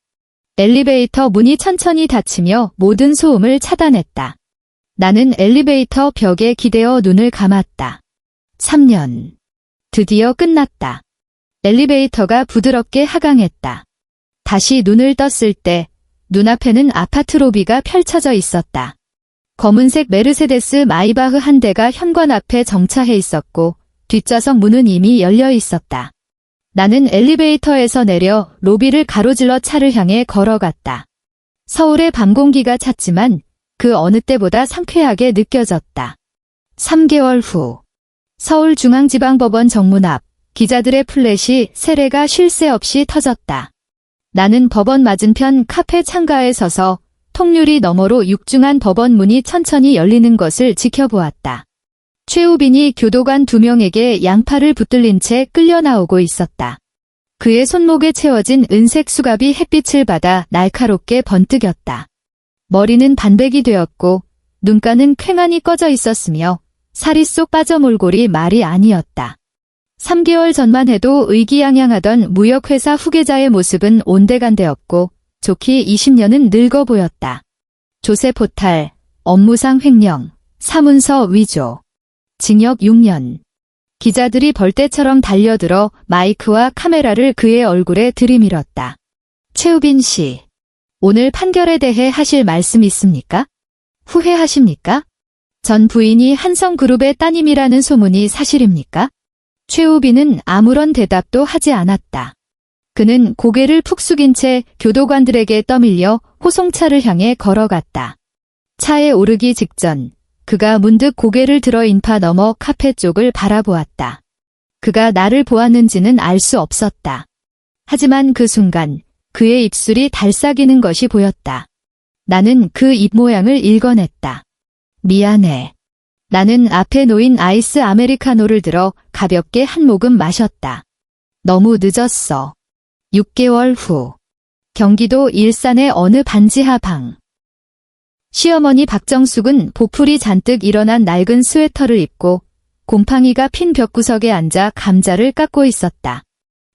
엘리베이터 문이 천천히 닫히며 모든 소음을 차단했다. 나는 엘리베이터 벽에 기대어 눈을 감았다. 3년. 드디어 끝났다. 엘리베이터가 부드럽게 하강했다. 다시 눈을 떴을 때 눈앞에는 아파트 로비가 펼쳐져 있었다. 검은색 메르세데스 마이바흐 한 대가 현관 앞에 정차해 있었고 뒷좌석 문은 이미 열려 있었다. 나는 엘리베이터에서 내려 로비를 가로질러 차를 향해 걸어갔다. 서울의 밤 공기가 찼지만 그 어느 때보다 상쾌하게 느껴졌다. 3개월 후 서울중앙지방법원 정문 앞 기자들의 플랫이 세례가 쉴 새 없이 터졌다. 나는 법원 맞은편 카페 창가에 서서 통유리 너머로 육중한 법원 문이 천천히 열리는 것을 지켜보았다. 최우빈이 교도관 2명에게 양팔을 붙들린 채 끌려 나오고 있었다. 그의 손목에 채워진 은색 수갑이 햇빛을 받아 날카롭게 번뜩였다. 머리는 반백이 되었고 눈가는 퀭하니 꺼져 있었으며 살이 쏙 빠져 몰골이 말이 아니었다. 3개월 전만 해도 의기양양하던 무역회사 후계자의 모습은 온데간데없고 좋기 20년은 늙어 보였다. 조셉 호탈, 업무상 횡령, 사문서 위조, 징역 6년. 기자들이 벌떼처럼 달려들어 마이크와 카메라를 그의 얼굴에 들이밀었다. 최우빈 씨, 오늘 판결에 대해 하실 말씀 있습니까? 후회하십니까? 전 부인이 한성그룹의 따님이라는 소문이 사실입니까? 최우빈은 아무런 대답도 하지 않았다. 그는 고개를 푹 숙인 채 교도관들에게 떠밀려 호송차를 향해 걸어갔다. 차에 오르기 직전 그가 문득 고개를 들어 인파 너머 카페 쪽을 바라보았다. 그가 나를 보았는지는 알 수 없었다. 하지만 그 순간 그의 입술이 달싹이는 것이 보였다. 나는 그 입모양을 읽어냈다. 미안해. 나는 앞에 놓인 아이스 아메리카노를 들어 가볍게 한 모금 마셨다. 너무 늦었어. 6개월 후. 경기도 일산의 어느 반지하 방. 시어머니 박정숙은 보풀이 잔뜩 일어난 낡은 스웨터를 입고 곰팡이가 핀 벽구석에 앉아 감자를 깎고 있었다.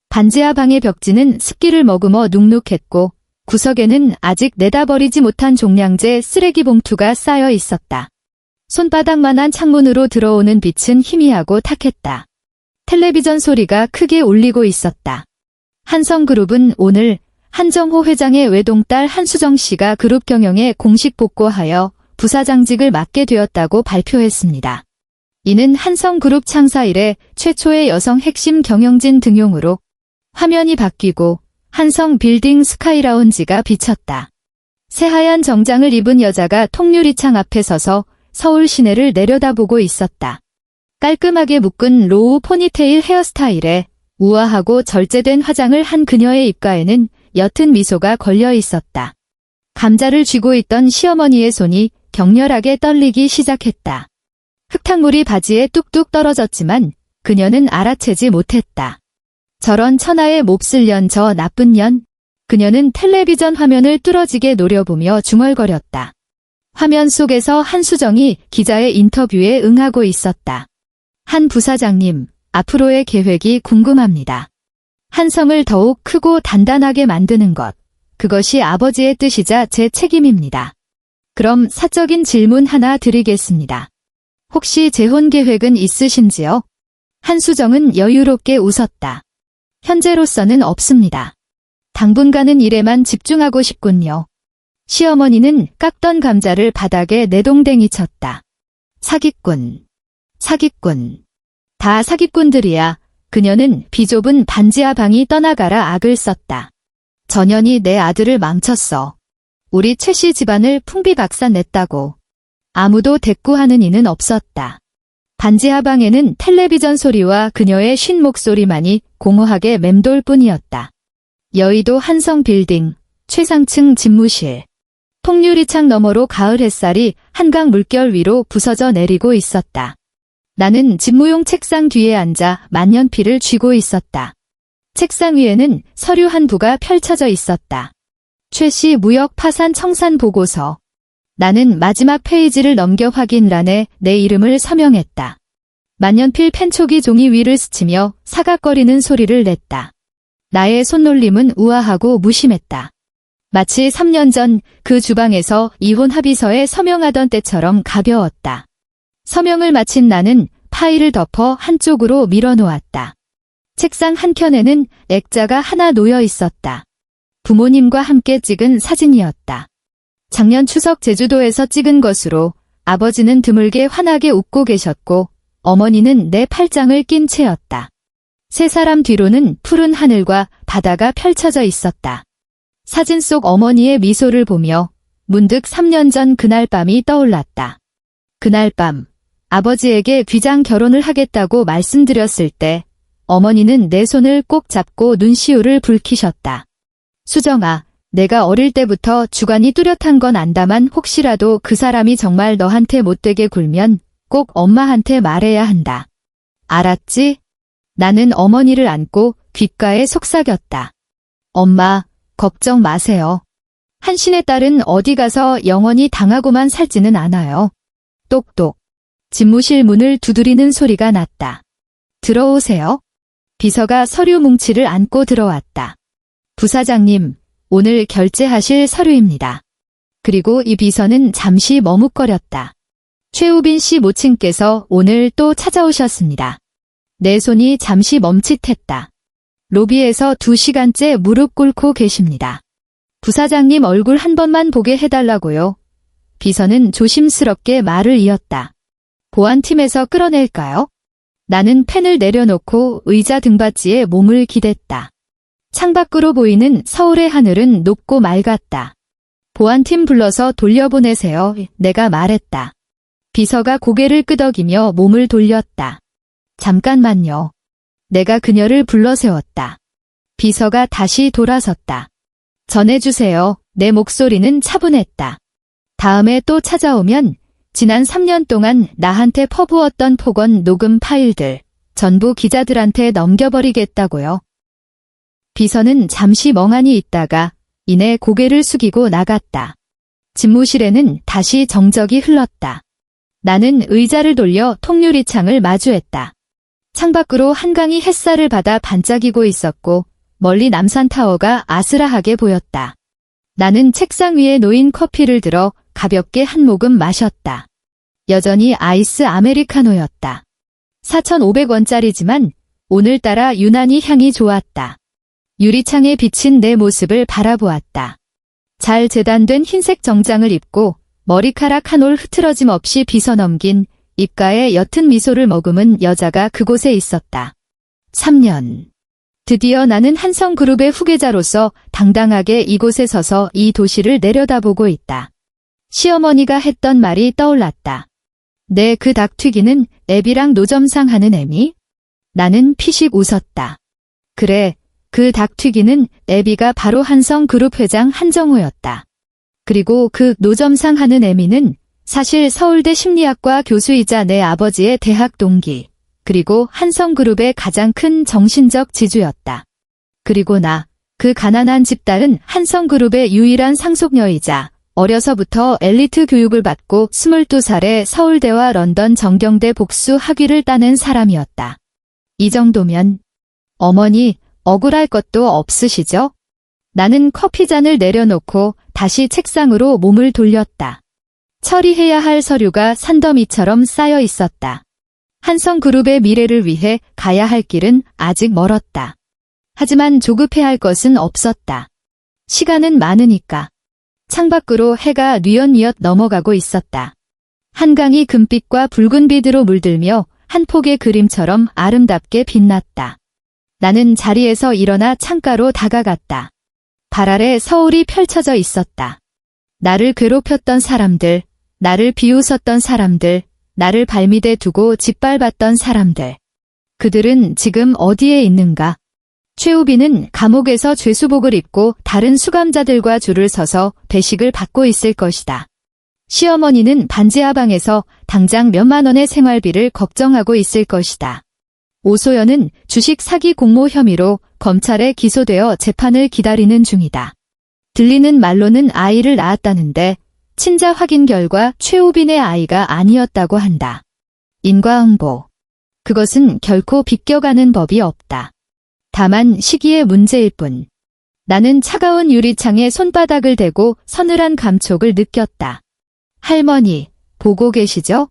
반지하 방의 벽지는 습기를 머금어 눅눅했고 구석에는 아직 내다버리지 못한 종량제 쓰레기 봉투가 쌓여 있었다. 손바닥만한 창문으로 들어오는 빛은 희미하고 탁했다. 텔레비전 소리가 크게 울리고 있었다. 한성그룹은 오늘 한정호 회장의 외동딸 한수정 씨가 그룹 경영에 공식 복고하여 부사장직을 맡게 되었다고 발표했습니다. 이는 한성그룹 창사 이래 최초의 여성 핵심 경영진 등용으로 화면이 바뀌고 한성 빌딩 스카이라운지가 비쳤다. 새하얀 정장을 입은 여자가 통유리창 앞에 서서 서울 시내를 내려다보고 있었다. 깔끔하게 묶은 로우 포니테일 헤어스타일에 우아하고 절제된 화장을 한 그녀의 입가에는 옅은 미소가 걸려 있었다. 감자를 쥐고 있던 시어머니의 손이 격렬하게 떨리기 시작했다. 흙탕물이 바지에 뚝뚝 떨어졌지만 그녀는 알아채지 못했다. 저런 천하의 몹쓸 년, 저 나쁜 년. 그녀는 텔레비전 화면을 뚫어지게 노려보며 중얼거렸다. 화면 속에서 한수정이 기자의 인터뷰에 응하고 있었다. 한 부사장님, 앞으로의 계획이 궁금합니다. 한성을 더욱 크고 단단하게 만드는 것. 그것이 아버지의 뜻이자 제 책임입니다. 그럼 사적인 질문 하나 드리겠습니다. 혹시 재혼 계획은 있으신지요? 한수정은 여유롭게 웃었다. 현재로서는 없습니다. 당분간은 일에만 집중하고 싶군요. 시어머니는 깎던 감자를 바닥에 내동댕이 쳤다. 사기꾼. 사기꾼. 다 사기꾼들이야. 그녀는 비좁은 반지하 방이 떠나가라 악을 썼다. 전현이 내 아들을 망쳤어. 우리 최씨 집안을 풍비박산냈다고. 아무도 대꾸하는 이는 없었다. 반지하 방에는 텔레비전 소리와 그녀의 쉰 목소리만이 공허하게 맴돌 뿐이었다. 여의도 한성 빌딩, 최상층 집무실. 통유리창 너머로 가을 햇살이 한강 물결 위로 부서져 내리고 있었다. 나는 집무용 책상 뒤에 앉아 만년필을 쥐고 있었다. 책상 위에는 서류 한 부가 펼쳐져 있었다. 최씨 무역 파산 청산 보고서. 나는 마지막 페이지를 넘겨 확인란에 내 이름을 서명했다. 만년필 펜촉이 종이 위를 스치며 사각거리는 소리를 냈다. 나의 손놀림은 우아하고 무심했다. 마치 3년 전 그 주방에서 이혼 합의서에 서명하던 때처럼 가벼웠다. 서명을 마친 나는 파일을 덮어 한쪽으로 밀어놓았다. 책상 한켠에는 액자가 하나 놓여 있었다. 부모님과 함께 찍은 사진이었다. 작년 추석 제주도에서 찍은 것으로 아버지는 드물게 환하게 웃고 계셨고 어머니는 내 팔짱을 낀 채였다. 세 사람 뒤로는 푸른 하늘과 바다가 펼쳐져 있었다. 사진 속 어머니의 미소를 보며 문득 3년 전 그날 밤이 떠올랐다. 그날 밤 아버지에게 귀장 결혼을 하겠다고 말씀드렸을 때 어머니는 내 손을 꼭 잡고 눈시울을 붉히셨다. 수정아, 내가 어릴 때부터 주관이 뚜렷한 건 안다만 혹시라도 그 사람이 정말 너한테 못되게 굴면 꼭 엄마한테 말해야 한다. 알았지? 나는 어머니를 안고 귓가에 속삭였다. 엄마, 걱정 마세요. 한신의 딸은 어디 가서 영원히 당하고만 살지는 않아요. 똑똑. 집무실 문을 두드리는 소리가 났다. 들어오세요. 비서가 서류 뭉치를 안고 들어왔다. 부사장님, 오늘 결제하실 서류입니다. 그리고 이 비서는 잠시 머뭇거렸다. 최우빈 씨 모친께서 오늘 또 찾아오셨습니다. 내 손이 잠시 멈칫했다. 로비에서 2시간째 무릎 꿇고 계십니다. 부사장님 얼굴 한 번만 보게 해달라고요. 비서는 조심스럽게 말을 이었다. 보안팀에서 끌어낼까요? 나는 펜을 내려놓고 의자 등받이에 몸을 기댔다. 창밖으로 보이는 서울의 하늘은 높고 맑았다. 보안팀 불러서 돌려보내세요. 내가 말했다. 비서가 고개를 끄덕이며 몸을 돌렸다. 잠깐만요. 내가 그녀를 불러세웠다. 비서가 다시 돌아섰다. 전해주세요. 내 목소리는 차분했다. 다음에 또 찾아오면 지난 3년 동안 나한테 퍼부었던 폭언 녹음 파일들 전부 기자들한테 넘겨버리겠다고요. 비서는 잠시 멍하니 있다가 이내 고개를 숙이고 나갔다. 집무실에는 다시 정적이 흘렀다. 나는 의자를 돌려 통유리창을 마주했다. 창밖으로 한강이 햇살을 받아 반짝이고 있었고 멀리 남산타워가 아스라하게 보였다. 나는 책상 위에 놓인 커피를 들어 가볍게 한 모금 마셨다. 여전히 아이스 아메리카노였다. 4,500원짜리지만 오늘따라 유난히 향이 좋았다. 유리창에 비친 내 모습을 바라보았다. 잘 재단된 흰색 정장을 입고 머리카락 한 올 흐트러짐 없이 빗어넘긴 입가에 옅은 미소를 머금은 여자가 그곳에 있었다. 3년. 드디어 나는 한성그룹의 후계자로서 당당하게 이곳에 서서 이 도시를 내려다보고 있다. 시어머니가 했던 말이 떠올랐다. 내 그 닭튀기는 애비랑 노점상 하는 애미? 나는 피식 웃었다. 그래, 그 닭튀기는 애비가 바로 한성그룹 회장 한정호였다. 그리고 그 노점상 하는 애미는 사실 서울대 심리학과 교수이자 내 아버지의 대학 동기, 그리고 한성그룹의 가장 큰 정신적 지주였다. 그리고 나, 그 가난한 집딸은 한성그룹의 유일한 상속녀이자 어려서부터 엘리트 교육을 받고 22살에 서울대와 런던 정경대 복수 학위를 따낸 사람이었다. 이 정도면. 어머니, 억울할 것도 없으시죠? 나는 커피잔을 내려놓고 다시 책상으로 몸을 돌렸다. 처리해야 할 서류가 산더미처럼 쌓여 있었다. 한성그룹의 미래를 위해 가야 할 길은 아직 멀었다. 하지만 조급해할 것은 없었다. 시간은 많으니까. 창밖으로 해가 뉘엿뉘엿 넘어가고 있었다. 한강이 금빛과 붉은빛으로 물들며 한 폭의 그림처럼 아름답게 빛났다. 나는 자리에서 일어나 창가로 다가갔다. 발 아래 서울이 펼쳐져 있었다. 나를 괴롭혔던 사람들, 나를 비웃었던 사람들, 나를 발밑에 두고 짓밟았던 사람들. 그들은 지금 어디에 있는가? 최우빈은 감옥에서 죄수복을 입고 다른 수감자들과 줄을 서서 배식을 받고 있을 것이다. 시어머니는 반지하방에서 당장 몇만 원의 생활비를 걱정하고 있을 것이다. 오소연은 주식 사기 공모 혐의로 검찰에 기소되어 재판을 기다리는 중이다. 들리는 말로는 아이를 낳았다는데 친자 확인 결과 최우빈의 아이가 아니었다고 한다. 인과응보. 그것은 결코 비껴가는 법이 없다. 다만 시기의 문제일 뿐. 나는 차가운 유리창에 손바닥을 대고 서늘한 감촉을 느꼈다. 할머니, 보고 계시죠?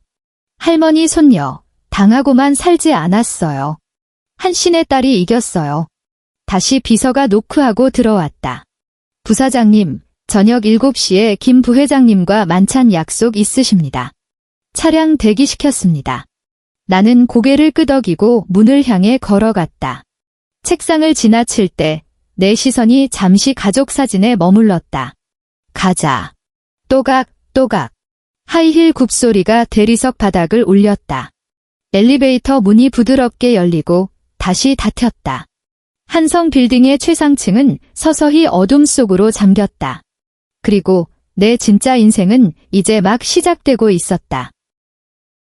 할머니 손녀, 당하고만 살지 않았어요. 한신의 딸이 이겼어요. 다시 비서가 노크하고 들어왔다. 부사장님, 저녁 7시에 김 부회장님과 만찬 약속 있으십니다. 차량 대기시켰습니다. 나는 고개를 끄덕이고 문을 향해 걸어갔다. 책상을 지나칠 때 내 시선이 잠시 가족 사진에 머물렀다. 가자. 또각, 또각. 하이힐 굽소리가 대리석 바닥을 울렸다. 엘리베이터 문이 부드럽게 열리고 다시 닫혔다. 한성 빌딩의 최상층은 서서히 어둠 속으로 잠겼다. 그리고 내 진짜 인생은 이제 막 시작되고 있었다.